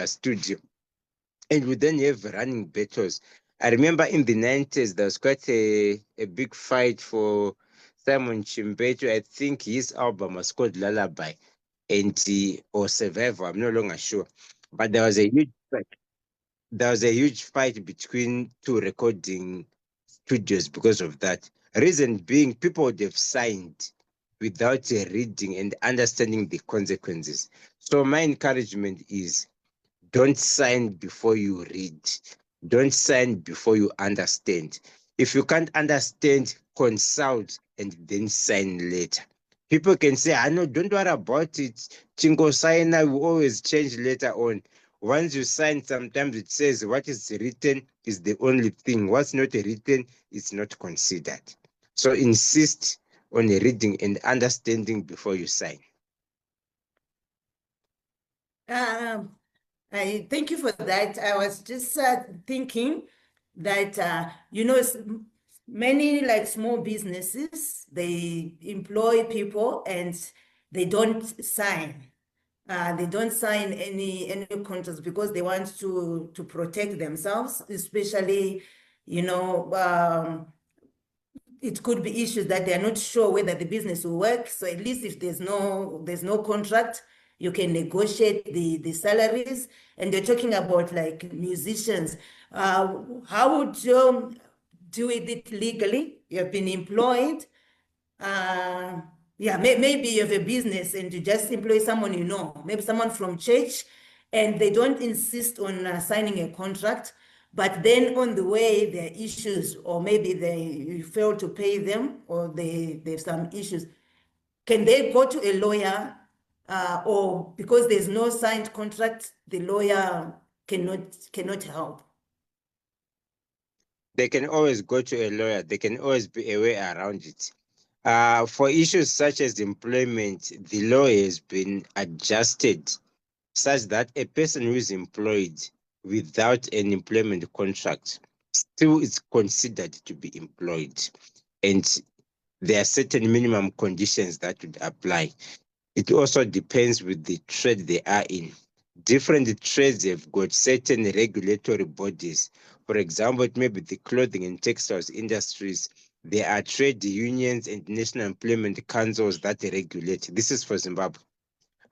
studio, and we then have running battles. I remember in the 90s, there was quite a big fight for Simon Chimbeto. I think his album was called Lullaby or Survivor. I'm no longer sure. But there was a huge fight. There was a huge fight between two recording studios because of that. Reason being, people would have signed without reading and understanding the consequences. So my encouragement is don't sign before you read. Don't sign before you understand. If you can't understand, consult and then sign later. People can say, I know, don't worry about it. Chingo signer will always change later on. Once you sign, sometimes it says what is written is the only thing. What's not written is not considered. So insist on reading and understanding before you sign. I thank you for that. I was just thinking that many like small businesses, they employ people and they don't sign. They don't sign any contracts because they want to protect themselves, especially, it could be issues that they are not sure whether the business will work. So at least if there's no contract, you can negotiate the salaries. And they're talking about like musicians. How would you do it legally? You have been employed. Maybe you have a business and you just employ someone you know, maybe someone from church, and they don't insist on signing a contract. But then on the way, there are issues, or maybe you fail to pay them, or there's some issues. Can they go to a lawyer, or because there's no signed contract, the lawyer cannot help? They can always go to a lawyer. There can always be a way around it. For issues such as employment, the law has been adjusted such that a person who is employed without an employment contract still is considered to be employed. And there are certain minimum conditions that would apply. It also depends with the trade they are in. Different trades have got certain regulatory bodies. For example, it may be the clothing and textiles industries. There are trade unions and national employment councils that regulate. This is for Zimbabwe.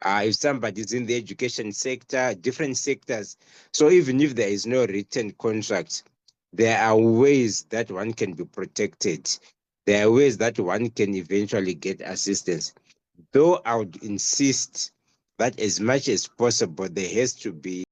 If somebody's in the education sector, different sectors. So even if there is no written contract, there are ways that one can be protected. There are ways that one can eventually get assistance. Though I would insist that as much as possible, there has to be